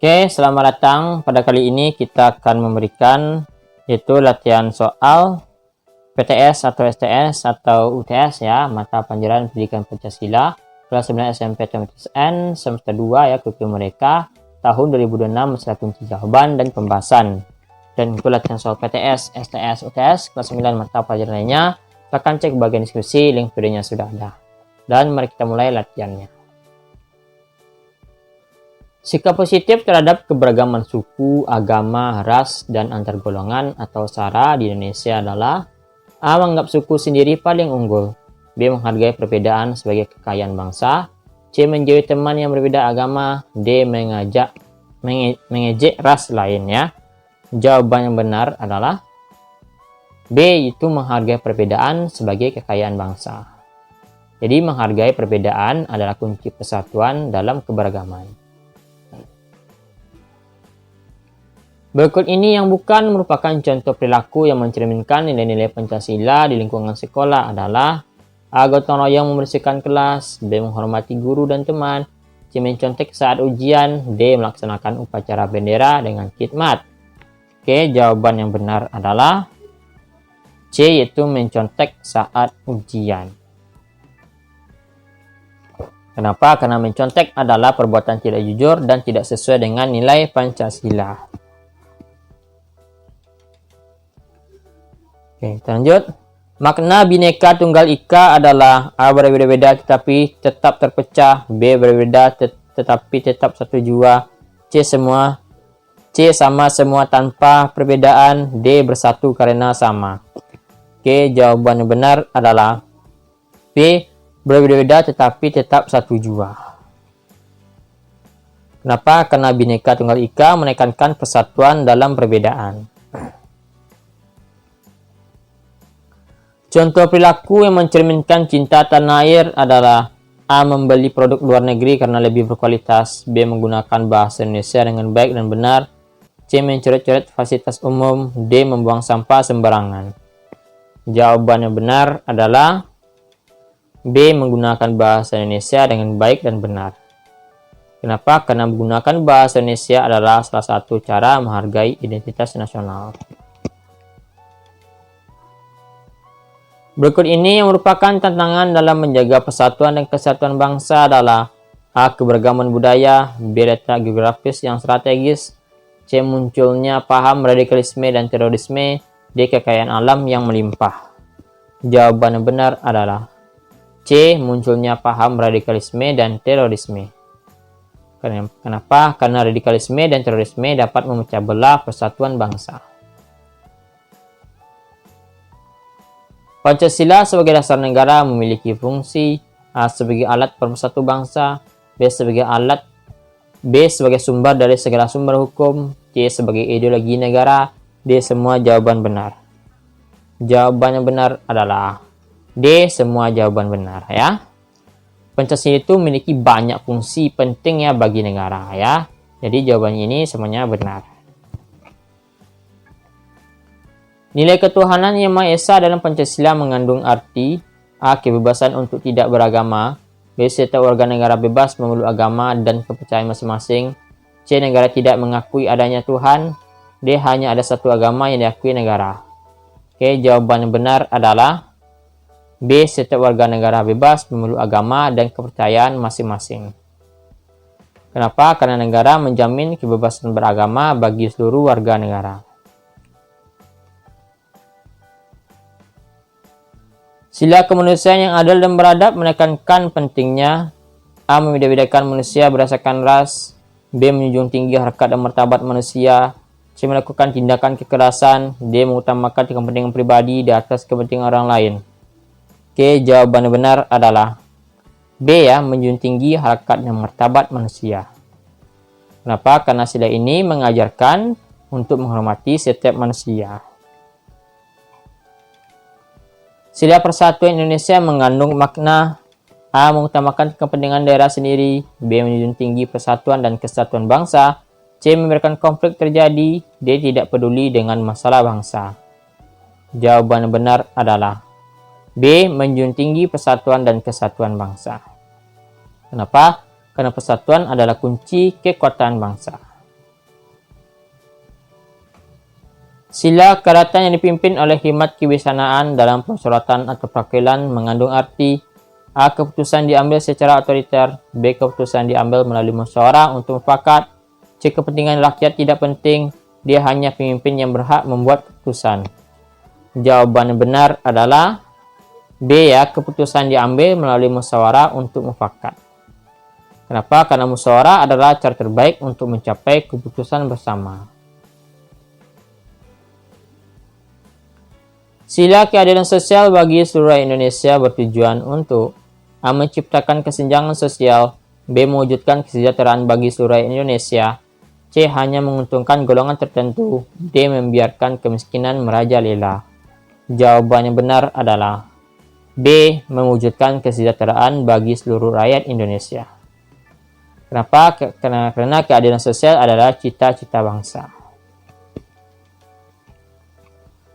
Oke, selamat datang. Pada kali ini kita akan memberikan yaitu latihan soal PTS atau STS atau UTS ya, mata pelajaran pendidikan Pancasila kelas 9 SMP TMTSN semester 2 ya, kurikulum mereka tahun 2026 masalah kunci jawaban dan pembahasan. Dan untuk latihan soal PTS, STS, UTS kelas 9 mata pelajaran lainnya, silakan cek bagian deskripsi, link videonya sudah ada. Dan mari kita mulai latihannya. Sikap positif terhadap keberagaman suku, agama, ras, dan antar golongan atau SARA di Indonesia adalah A. Menganggap suku sendiri paling unggul, B. Menghargai perbedaan sebagai kekayaan bangsa, C. Menjauhi teman yang berbeda agama, D. Mengejek ras lainnya. Jawaban yang benar adalah B. Itu menghargai perbedaan sebagai kekayaan bangsa. Jadi menghargai perbedaan adalah kunci persatuan dalam keberagaman. Berikut ini yang bukan merupakan contoh perilaku yang mencerminkan nilai-nilai Pancasila di lingkungan sekolah adalah A. Gotong royong membersihkan kelas, B. Menghormati guru dan teman, C. Mencontek saat ujian, D. Melaksanakan upacara bendera dengan khidmat. Oke, jawaban yang benar adalah C, yaitu mencontek saat ujian. Kenapa? Karena mencontek adalah perbuatan tidak jujur dan tidak sesuai dengan nilai Pancasila. Oke, kita lanjut. Makna Bhinneka Tunggal Ika adalah A. Berbeda-beda tetapi tetap terpecah, B. Berbeda tetapi tetap satu jua, C. Sama semua tanpa perbedaan, D. Bersatu karena sama. Oke, jawaban yang benar adalah B. Berbeda-beda tetapi tetap satu jua. Kenapa? Karena Bhinneka Tunggal Ika menekankan persatuan dalam perbedaan. Contoh perilaku yang mencerminkan cinta tanah air adalah A. Membeli produk luar negeri karena lebih berkualitas, B. Menggunakan bahasa Indonesia dengan baik dan benar, C. Mencoret-coret fasilitas umum, D. Membuang sampah sembarangan. Jawaban yang benar adalah B. Menggunakan bahasa Indonesia dengan baik dan benar. Kenapa? Karena menggunakan bahasa Indonesia adalah salah satu cara menghargai identitas nasional. Berikut ini yang merupakan tantangan dalam menjaga persatuan dan kesatuan bangsa adalah A. Keberagaman budaya, B. Letak geografis yang strategis, C. Munculnya paham radikalisme dan terorisme, D. Kekayaan alam yang melimpah. Jawaban yang benar adalah C. Munculnya paham radikalisme dan terorisme. Kenapa? Karena radikalisme dan terorisme dapat memecah belah persatuan bangsa. Pancasila sebagai dasar negara memiliki fungsi A. Sebagai alat pemersatu bangsa, B. Sebagai sumber dari segala sumber hukum, C. Sebagai ideologi negara, D. Semua jawaban benar. Jawaban yang benar adalah D. Semua jawaban benar ya. Pancasila itu memiliki banyak fungsi penting ya bagi negara ya. Jadi jawabannya ini semuanya benar. Nilai ketuhanan Yang Maha Esa dalam Pancasila mengandung arti A. Kebebasan untuk tidak beragama, B. Setiap warga negara bebas memeluk agama dan kepercayaan masing-masing, C. Negara tidak mengakui adanya Tuhan, D. Hanya ada satu agama yang diakui negara. Oke, jawaban yang benar adalah B. Setiap warga negara bebas memeluk agama dan kepercayaan masing-masing. Kenapa? Karena negara menjamin kebebasan beragama bagi seluruh warga negara. Sila kemanusiaan yang adil dan beradab menekankan pentingnya A. Membeda-bedakan manusia berdasarkan ras, B. Menjunjung tinggi harkat dan martabat manusia, C. Melakukan tindakan kekerasan, D. Mengutamakan kepentingan pribadi di atas kepentingan orang lain. Oke, jawaban yang benar adalah B ya, menjunjung tinggi harkat dan martabat manusia. Kenapa? Karena sila ini mengajarkan untuk menghormati setiap manusia. Sila Persatuan Indonesia mengandung makna A. Mengutamakan kepentingan daerah sendiri, B. Menjunjung tinggi persatuan dan kesatuan bangsa, C. Membiarkan konflik terjadi, D. Tidak peduli dengan masalah bangsa. Jawaban yang benar adalah B. Menjunjung tinggi persatuan dan kesatuan bangsa. Kenapa? Karena persatuan adalah kunci kekuatan bangsa. Sila Karatan yang dipimpin oleh khidmat kebijaksanaan dalam persolatan atau perwakilan mengandung arti A. Keputusan diambil secara otoriter. B. Keputusan diambil melalui musyawarah untuk mufakat. C. Kepentingan rakyat tidak penting. Dia hanya pemimpin yang berhak membuat keputusan. Jawaban yang benar adalah B, ya, keputusan diambil melalui musyawarah untuk mufakat. Kenapa? Karena musyawarah adalah cara terbaik untuk mencapai keputusan bersama. Sila keadilan sosial bagi seluruh Indonesia bertujuan untuk A. Menciptakan kesenjangan sosial. B. Mewujudkan kesejahteraan bagi seluruh Indonesia. C. Hanya menguntungkan golongan tertentu. D. Membiarkan kemiskinan merajalela. Jawaban yang benar adalah B. Mewujudkan kesejahteraan bagi seluruh rakyat Indonesia. Kenapa? Karena keadilan sosial adalah cita-cita bangsa.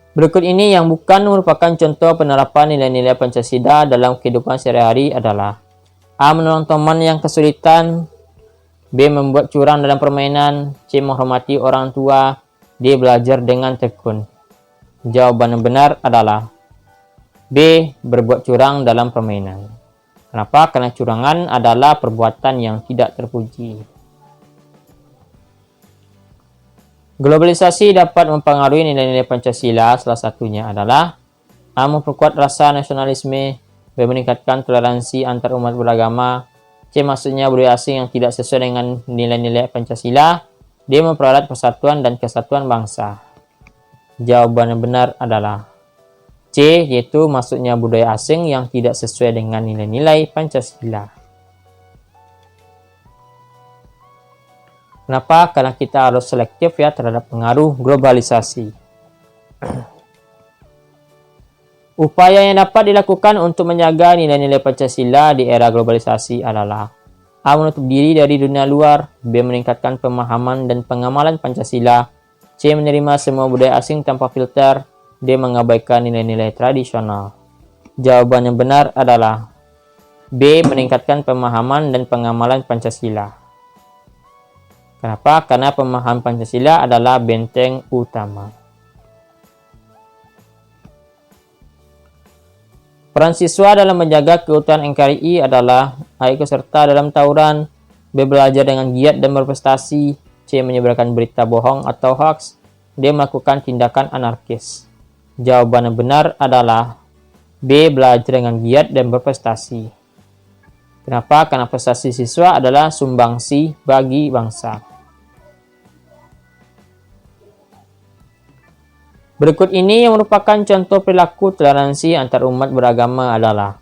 Berikut ini yang bukan merupakan contoh penerapan nilai-nilai Pancasila dalam kehidupan sehari-hari adalah A. Menolong teman yang kesulitan. B. Membuat curang dalam permainan. C. Menghormati orang tua. D. Belajar dengan tekun. Jawaban yang benar adalah B. Berbuat curang dalam permainan. Kenapa? Karena curangan adalah perbuatan yang tidak terpuji. Globalisasi dapat mempengaruhi nilai-nilai Pancasila. Salah satunya adalah A. Memperkuat rasa nasionalisme. B. Meningkatkan toleransi antar umat beragama. C. Maksudnya budaya asing yang tidak sesuai dengan nilai-nilai Pancasila. D. Memperalat persatuan dan kesatuan bangsa. Jawaban yang benar adalah C, yaitu maksudnya budaya asing yang tidak sesuai dengan nilai-nilai Pancasila. Kenapa? Karena kita harus selektif ya terhadap pengaruh globalisasi. Upaya yang dapat dilakukan untuk menjaga nilai-nilai Pancasila di era globalisasi adalah A. Menutup diri dari dunia luar. B. Meningkatkan pemahaman dan pengamalan Pancasila. C. Menerima semua budaya asing tanpa filter. D. Mengabaikan nilai-nilai tradisional. Jawaban yang benar adalah B. Meningkatkan pemahaman dan pengamalan Pancasila. Kenapa? Karena pemahaman Pancasila adalah benteng utama. Peran siswa dalam menjaga keutuhan NKRI adalah A. Ikut serta dalam tawuran. B. Belajar dengan giat dan berprestasi. C. Menyebarkan berita bohong atau hoax. D. Melakukan tindakan anarkis. Jawaban yang benar adalah B. Belajar dengan giat dan berprestasi. Kenapa? Karena prestasi siswa adalah sumbangsi bagi bangsa. Berikut ini yang merupakan contoh perilaku toleransi antar umat beragama adalah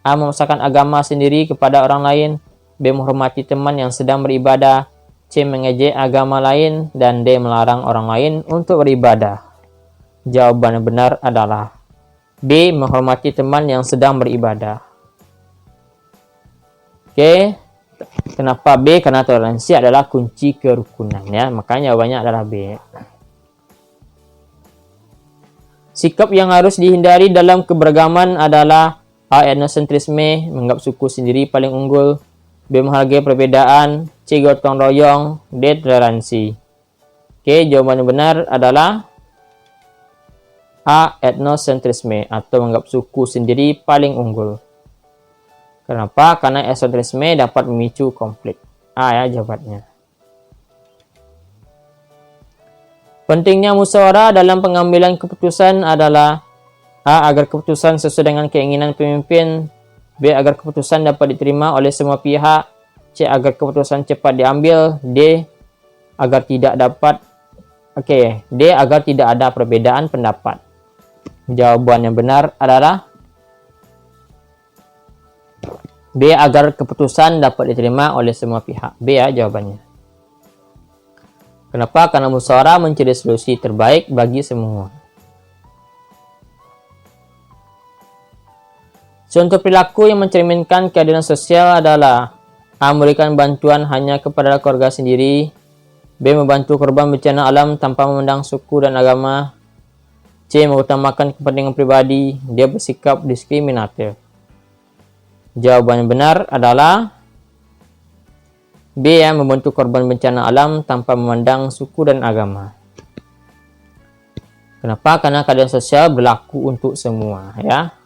A. Memaksakan agama sendiri kepada orang lain. B. Menghormati teman yang sedang beribadah. C. Mengejek agama lain. Dan D. Melarang orang lain untuk beribadah. Jawaban yang benar adalah B. Menghormati teman yang sedang beribadah. Oke. Kenapa B? Karena toleransi adalah kunci kerukunan ya. Makanya jawabannya adalah B. Sikap yang harus dihindari dalam keberagaman adalah A. Etnosentrisme, menganggap suku sendiri paling unggul. B. Menghargai perbedaan. C. Gotong royong. D. Toleransi. Oke, jawaban yang benar adalah A. Etnosentrisme atau menganggap suku sendiri paling unggul. Kenapa? Karena etnosentrisme dapat memicu konflik. A ya jawabannya. Pentingnya musyawarah dalam pengambilan keputusan adalah A. Agar keputusan sesuai dengan keinginan pemimpin. B. Agar keputusan dapat diterima oleh semua pihak. C. Agar keputusan cepat diambil. D. Agar tidak D. Agar tidak ada perbedaan pendapat. Jawaban yang benar adalah B. Agar keputusan dapat diterima oleh semua pihak. B ya jawabannya. Kenapa? Karena musyawarah mencari solusi terbaik bagi semua. Contoh perilaku yang mencerminkan keadilan sosial adalah A. Memberikan bantuan hanya kepada keluarga sendiri. B. Membantu korban bencana alam tanpa memandang suku dan agama. C. Mengutamakan kepentingan pribadi. D. Bersikap diskriminatif. Jawaban yang benar adalah B. Membantu korban bencana alam tanpa memandang suku dan agama. Kenapa? Karena keadilan sosial berlaku untuk semua, ya.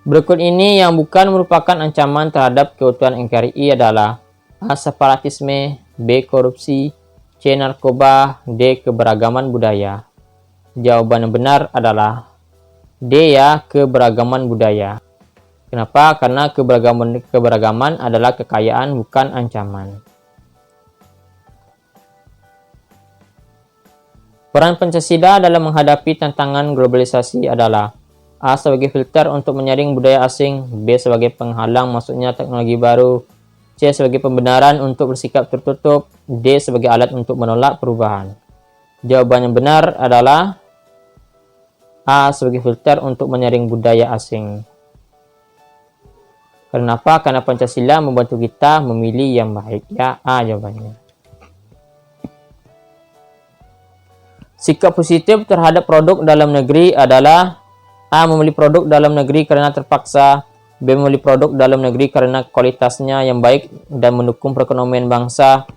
Berikut ini yang bukan merupakan ancaman terhadap keutuhan NKRI adalah A. Separatisme, B. Korupsi, C. Narkoba, D. Keberagaman budaya. Jawaban yang benar adalah D, ya, keberagaman budaya. Kenapa? Karena keberagaman adalah kekayaan, bukan ancaman. Peran Pancasila dalam menghadapi tantangan globalisasi adalah A. Sebagai filter untuk menyaring budaya asing, B. Sebagai penghalang masuknya teknologi baru, C. Sebagai pembenaran untuk bersikap tertutup, D. Sebagai alat untuk menolak perubahan. Jawaban yang benar adalah A. Sebagai filter untuk menyaring budaya asing. Kenapa? Karena Pancasila membantu kita memilih yang baik, ya. A jawabannya. Sikap positif terhadap produk dalam negeri adalah A. Membeli produk dalam negeri karena terpaksa, B. Membeli produk dalam negeri karena kualitasnya yang baik dan mendukung perekonomian bangsa,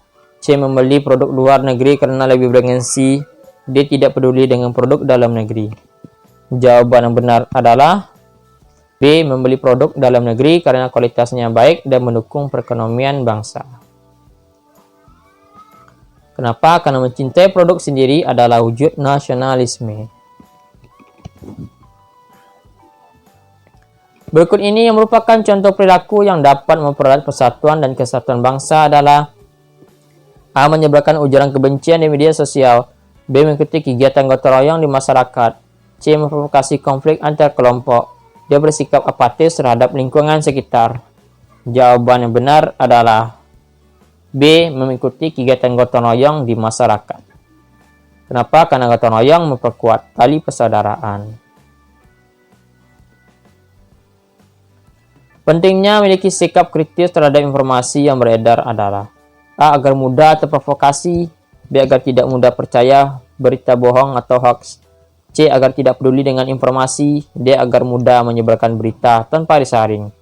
C. Membeli produk luar negeri karena lebih bergengsi, D. Tidak peduli dengan produk dalam negeri. Jawaban yang benar adalah B. Membeli produk dalam negeri karena kualitasnya baik dan mendukung perekonomian bangsa. Kenapa? Karena mencintai produk sendiri adalah wujud nasionalisme. Berikut ini yang merupakan contoh perilaku yang dapat mempererat persatuan dan kesatuan bangsa adalah A. Menyebarkan ujaran kebencian di media sosial, B. Mengikuti kegiatan gotong royong di masyarakat, C. Memprovokasi konflik antar kelompok, D. Bersikap apatis terhadap lingkungan sekitar. Jawaban yang benar adalah B. Mengikuti kegiatan gotong royong di masyarakat. Kenapa? Karena gotong royong memperkuat tali persaudaraan. Pentingnya memiliki sikap kritis terhadap informasi yang beredar adalah A. Agar mudah terprovokasi, B. Agar tidak mudah percaya berita bohong atau hoax, C. Agar tidak peduli dengan informasi, D. Agar mudah menyebarkan berita tanpa disaring.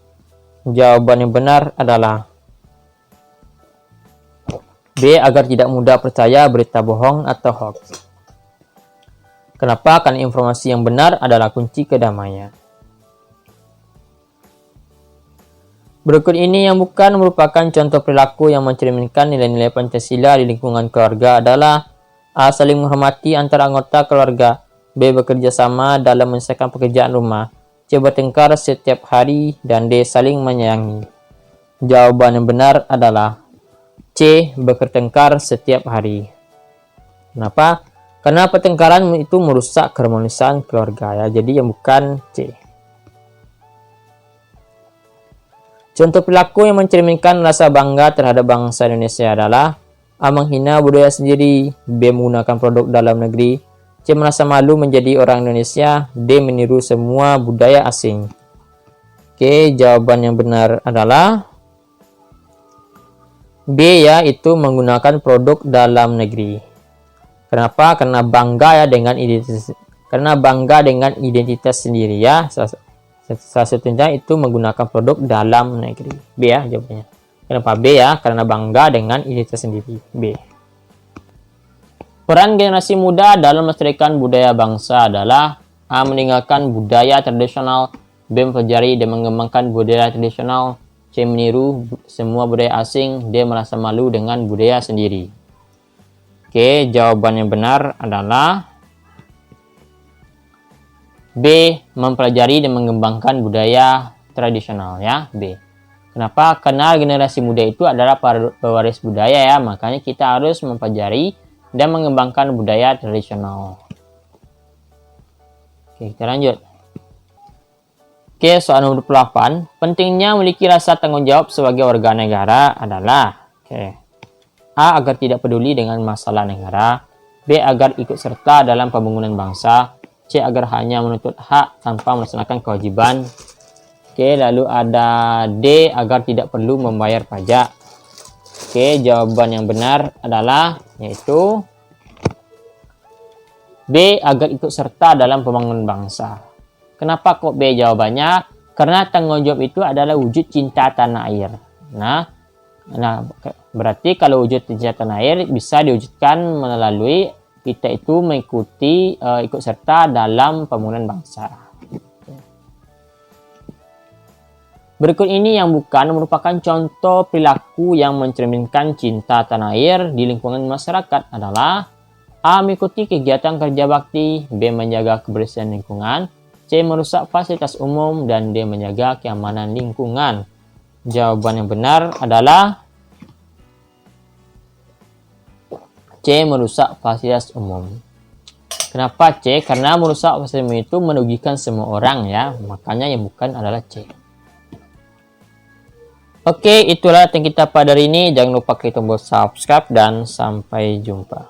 Jawaban yang benar adalah B. Agar tidak mudah percaya berita bohong atau hoax. Kenapa? Karena informasi yang benar adalah kunci kedamaian. Berikut ini yang bukan merupakan contoh perilaku yang mencerminkan nilai-nilai Pancasila di lingkungan keluarga adalah A. Saling menghormati antara anggota keluarga, B. Bekerja sama dalam menyelesaikan pekerjaan rumah, C. Bertengkar setiap hari, dan D. Saling menyayangi. Jawaban yang benar adalah C. Bertengkar setiap hari. Kenapa? Karena pertengkaran itu merusak keharmonisan keluarga, ya. Jadi yang bukan C. Contoh perilaku yang mencerminkan rasa bangga terhadap bangsa Indonesia adalah A. Menghina budaya sendiri, B. Menggunakan produk dalam negeri, C. Merasa malu menjadi orang Indonesia, D. Meniru semua budaya asing. Oke, jawaban yang benar adalah B, yaitu menggunakan produk dalam negeri. Kenapa? Karena bangga, ya, dengan identitas sendiri, ya. Salah satunya itu menggunakan produk dalam negeri. B, ya, jawabannya. Kenapa B, ya? Karena bangga dengan identitas sendiri. B. Peran generasi muda dalam melestarikan budaya bangsa adalah A. Meninggalkan budaya tradisional, B. Mempelajari dan mengembangkan budaya tradisional, C. Meniru semua budaya asing, D. Merasa malu dengan budaya sendiri. Oke, jawaban yang benar adalah B. Mempelajari dan mengembangkan budaya tradisional, ya. B. Kenapa? Karena generasi muda itu adalah pewaris budaya, ya. Makanya kita harus mempelajari dan mengembangkan budaya tradisional. Oke, kita lanjut. Oke, soal nomor 28. Pentingnya memiliki rasa tanggung jawab sebagai warga negara adalah A. Agar tidak peduli dengan masalah negara, B. Agar ikut serta dalam pembangunan bangsa, C. Agar hanya menuntut hak tanpa melaksanakan kewajiban. Oke, lalu ada D. Agar tidak perlu membayar pajak. Oke, jawaban yang benar adalah yaitu B. Agar ikut serta dalam pembangunan bangsa. Kenapa kok B jawabannya? Karena tanggung jawab itu adalah wujud cinta tanah air. Nah, Nah, berarti kalau wujud tinja tanah air bisa diwujudkan melalui kita itu mengikuti ikut serta dalam pembangunan bangsa. Berikut ini yang bukan merupakan contoh perilaku yang mencerminkan cinta tanah air di lingkungan masyarakat adalah A. Mengikuti kegiatan kerja bakti, B. Menjaga kebersihan lingkungan, C. Merusak fasilitas umum, dan D. Menjaga keamanan lingkungan. Jawaban yang benar adalah C. Merusak fasilitas umum. Kenapa C? Karena merusak fasilitas umum itu merugikan semua orang ya, makanya yang bukan adalah C. Oke, itulah yang kita pada hari ini. Jangan lupa klik tombol subscribe dan sampai jumpa.